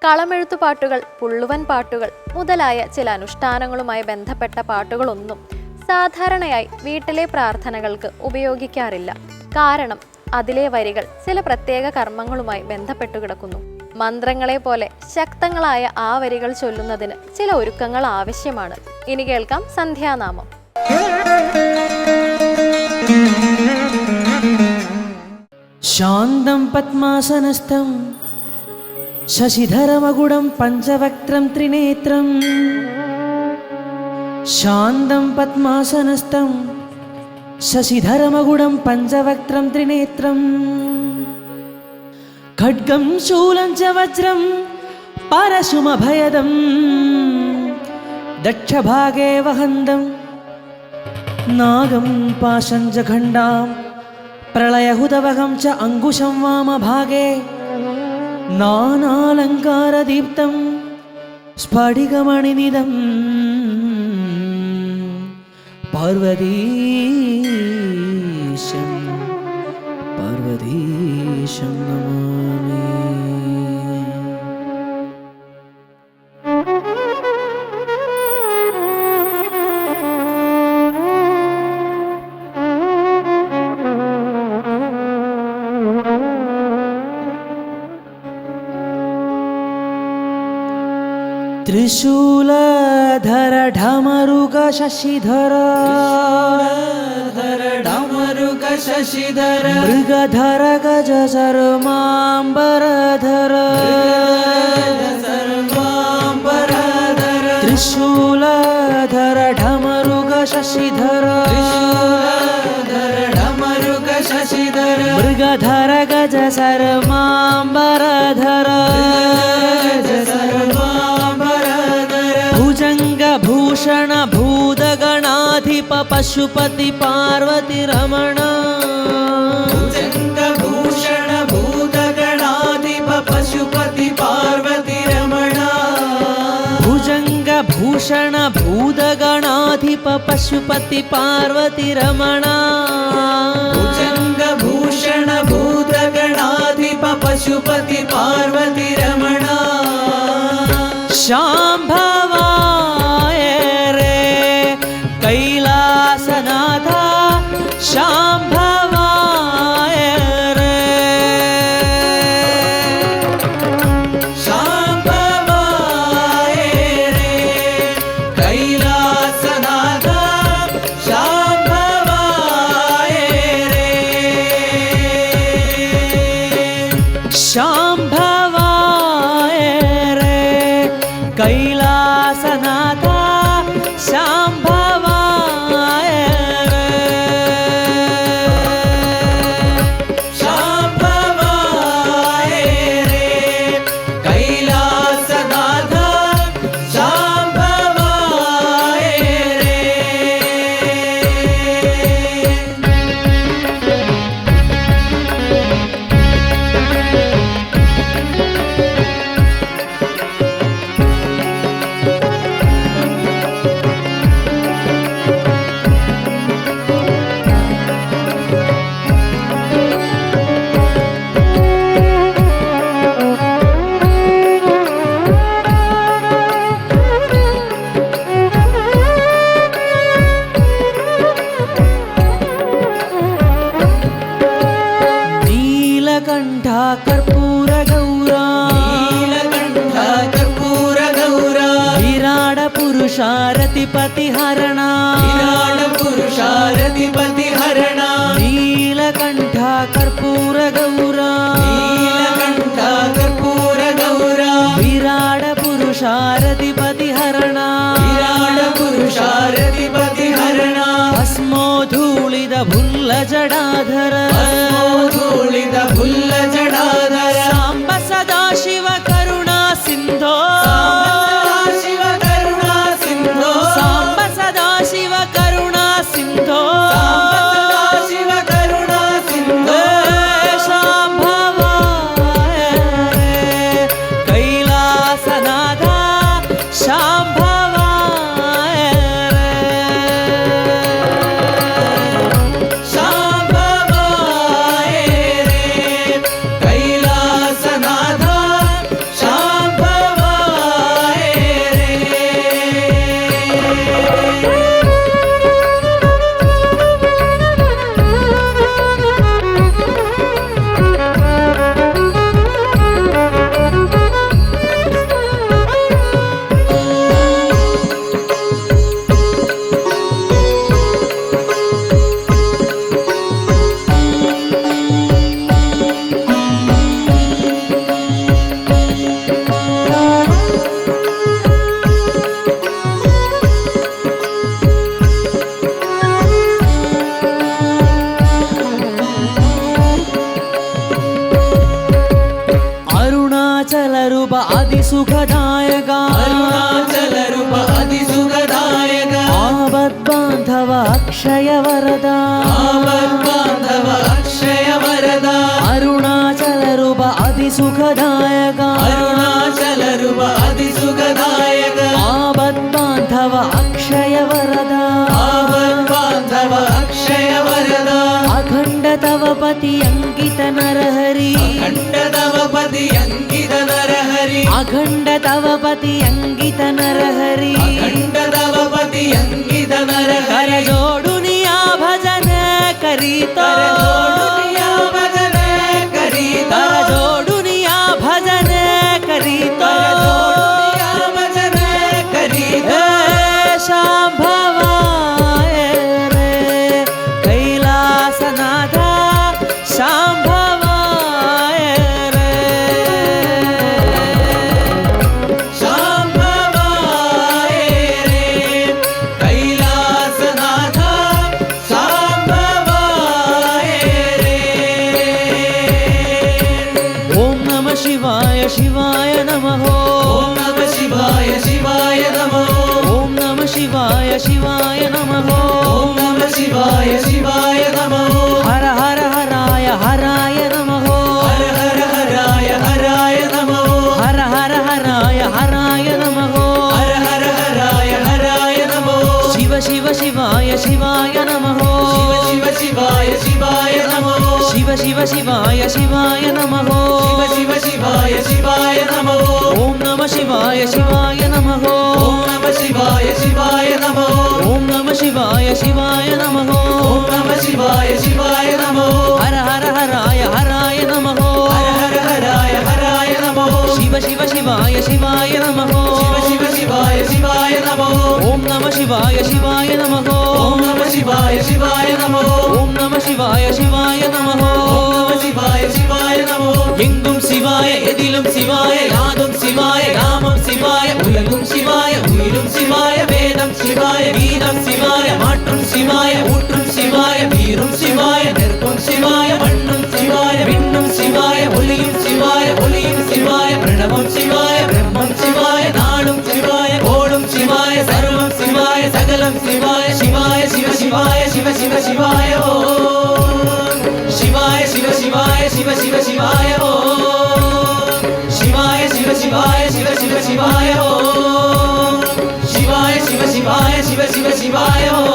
കളമെഴുത്തു പാട്ടുകൾ, പുള്ളുവൻ പാട്ടുകൾ മുതലായ ചില അനുഷ്ഠാനങ്ങളുമായി ബന്ധപ്പെട്ട പാട്ടുകളൊന്നും സാധാരണയായി വീട്ടിലെ പ്രാർത്ഥനകൾക്ക് ഉപയോഗിക്കാറില്ല. കാരണം അതിലെ വരികൾ ചില പ്രത്യേക കർമ്മങ്ങളുമായി ബന്ധപ്പെട്ടു കിടക്കുന്നു. മന്ത്രങ്ങളെ പോലെ ശക്തങ്ങളായ ആ വരികൾ ചൊല്ലുന്നതിന് ചില ഒരുക്കങ്ങൾ ആവശ്യമാണ്. ഇനി കേൾക്കാം സന്ധ്യാനാമം. ശാന്തം പദ്മാസനസ്ഥം ശശിധരമകുടം പഞ്ചവക്ത്രം ത്രിനേത്രം. ശാന്തം പദ്മാസനസ്ഥം ശശിധരമകുടം പഞ്ചവക്ത്രം ത്രിനേത്രം. ഖഡ്ഗം ശൂലം ച വജ്രം പരശുമഭയദം ദക്ഷഭാഗേ വഹന്തം നാഗം പാശം ച ഖണ്ഡാം പ്രളയഹുതവഹം ച അങ്കുശം വാമഭാഗേ നാനാലങ്കാരദീപ്തം സ്ഫടികമണിനിധം പാർവതീശം പാർവതീശം നമാമി. ത്രിശൂലധര ഢമരുക ശശിധര ഢമരുക ശശിധര മൃഗധര ഗജ സർവാംബരധര ത്രിശൂലധര ഢമരുക ശശിധര ഢമരുക ശശിധര മൃഗധര ഗജ സർവാംബരധര भूषण भूतगणाधिप पशुपति पार्वती रमण. भूषण भूतगणाधिप पशुपति पार्वती रमण. भुजंग भूषण भूतगणाधिप पशुपति पार्वती रमण. भुजंग भूषण भूतगणाधिप पशुपति पार्वती रमण. शांभवाय रे कैलासनाथ शांभवाय रे. शांभवाय रे कैलासनाथ शांभवाय रे. शांभवाय रे कैलासनाथ शांभवाय रे. शांभवाय रे कैलासनाथ शांभवाय रे. नीलकंठा कर्पूर गौरा नीलकंठा कर्पूर गौरा विराट पुरुषारतिपति हरणा विराट पुरुषारतिपति हरणा. नीलकंठा कर्पूर गौरा नीलकंठा कर्पूर गौरा विराट पुरुषारतिपति हरणा विराट पुरुषारतिपति हरणा. भस्मोधूलित भुल्ल जडाधर धूलित भुल्ल जडाधर. सांब सदा शिव करुणा सिंधो शिव करुणा सिंधो. सांब सदा शिव करुणा सिंधो शिव करुणा सिंधो. शांभवाय ಅತಿಸುಖದಾಯಕ ಅರುಣಾಚಲ ರೂಪ ಅತಿ ಸುಖದಾಯಕ ಆಪದ್ಬಾಂಧವ ಅಕ್ಷಯ ವರದ ಆಪದ್ಬಾಂಧವ ಅಕ್ಷಯ ವರದ ಅರುಣಾಚಲ ರೂಪ ಅತಿಸುಖದಾಯಕ ಅರುಣಾಚಲ ರೂಪ ಅತಿ ಸುಖದಾಯಕ ಆಪದ್ಬಾಂಧವ ಅಕ್ಷಯ ವರದ ಆಪದ್ಬಾಂಧವ ಅಕ್ಷಯ ವರದ ಅಖಂಡ ತವ ಪತಿ ಅಂಕಿತ ನರಹರಿ ಅಖಂಡ ತವ ಪತಿ ಅಂಕಿತ ನರಹರಿ ಅಖಂಡ ತವ ಪತಿ ಅಂಕಿತ ನರಹರಿ ಅಖಂಡ ತವ ಪತಿ ಅಂಕಿತ ನರಹರಿ ಕರ ಜೋಡು ನಿಯಾ ಭಜನೆ ಕರೀತಾ ಜೋಡುನಿಯ ಭಜನೆ ಕರೀತಾ ಕರ ಜೋಡು ನಿಯಾ ಭಜನೆ ಕರೀತಾ ಜೋಡುನಿಯ ಭಜನೆ ಕರೀತಾ ಶಾಂಭವಾಯ ರೇ ಕೈಲಾಸನಾಥ ಶಾಂಭವಾಯ ರೇ ಶಾಂಭವಾಯ ರೇ ಕೈಲಾಸನಾಥ ಶಾಂಭವಾಯ ರೇ ಓಂ ನಮ ಶಿವಾಯ ಶಿವಾಯ ನಮಃ ಓಂ ನಮ ಶಿವಾಯ ಶಿವಾಯ ನಮೋ ಓಂ ನಮ ಶಿವಾಯ ಶಿವಾಯ ನಮಃ ಓಂ ನಮ ಶಿವಾಯ ಶಿವಾಯ ನಮೋ ಹರ ಹರ ಹರಾಯ ಹರಾಯ ನಮಃ ಹರ ಹರ ಹರಾಯ ಹರಾಯ ನಮೋ ಹರ ಹರ ಹರಾಯ ಹರಾಯ ನಮಃ ಹರ ಹರ ಹರಾಯ ಹರಾಯ ನಮೋ ಶಿವ ಶಿವ ಶಿವಾಯ ಶಿವಾಯ ನಮಃ ಶಿವ ಶಿವ ಶಿವಾಯ ಶಿವಾಯ ನಮೋ ಶಿವ ಶಿವ ಶಿವಾಯ ಶಿವಾಯ ನಮಃ ಶಿವ ಶಿವ ಶಿವಾಯ ಶಿವಾಯ ನಮೋ ಓಂ ನಮ ಶಿವಾಯ ಶಿವಾಯ ನಮಃ ಓಂ ನಮ ಶಿವಾಯ ಶಿವಾಯ ನಮೋ ಓಂ ನಮ ಶಿವಾಯ ಶಿವಾಯ ನಮಃ ಓಂ ನಮ ಶಿವಾಯ ಶಿವಾಯ ನಮೋ ಹರ ಹರ ಹರಾಯ ಹರಾಯ ನಮಃ ಹರ ಹರ ಹರಾಯ ಹರಾಯ ನಮೋ ಶಿವ ಶಿವ ಶಿವಾಯ ಶಿವಾಯ ನಮಃ ಶಿವ ಶಿವ ಶಿವಾಯ ಶಿವಾಯ ನಮೋ ಓಂ ನಮ ಶಿವಾಯ ಶಿವಾಯ ನಮಃ ಓಂ ನಮ ಶಿವಾಯ ಶಿವಾಯ ನಮೋ ಓಂ ನಮ ಶಿವಾಯ ಶಿವಾಯ ನಮಃ ஓம் நம சிவாய சிவாய நமோ எங்கும் சிவாய எதிலும் சிவாய யாதும் சிவாய நாமம் சிவாய உலகும் சிவாய உயிரும் சிவாய வேதம் சிவாய கீதம் சிவாய மாற்றும் சிவாய ஊற்றும் சிவாய நீரும் சிவாய நெருப்பும் சிவாய மண்ணும் சிவாய விண்ணும் சிவாய ஒளியும் சிவாய ஒளியும் சிவாய பிரணவம் சிவாய பிரம்மம் சிவாய நாடும் சிவாய ஓடும் சிவாய சர்வம் சிவாய சகலம் சிவாய சிவாய சிவ சிவாய சிவ சிவ சிவாய ஓ शिवाय शिव शिवाय शिव शिव शिवाय ओ शिवाय शिव शिवाय शिव शिव शिवाय ओ शिवाय शिव शिवाय शिव शिव शिवाय ओ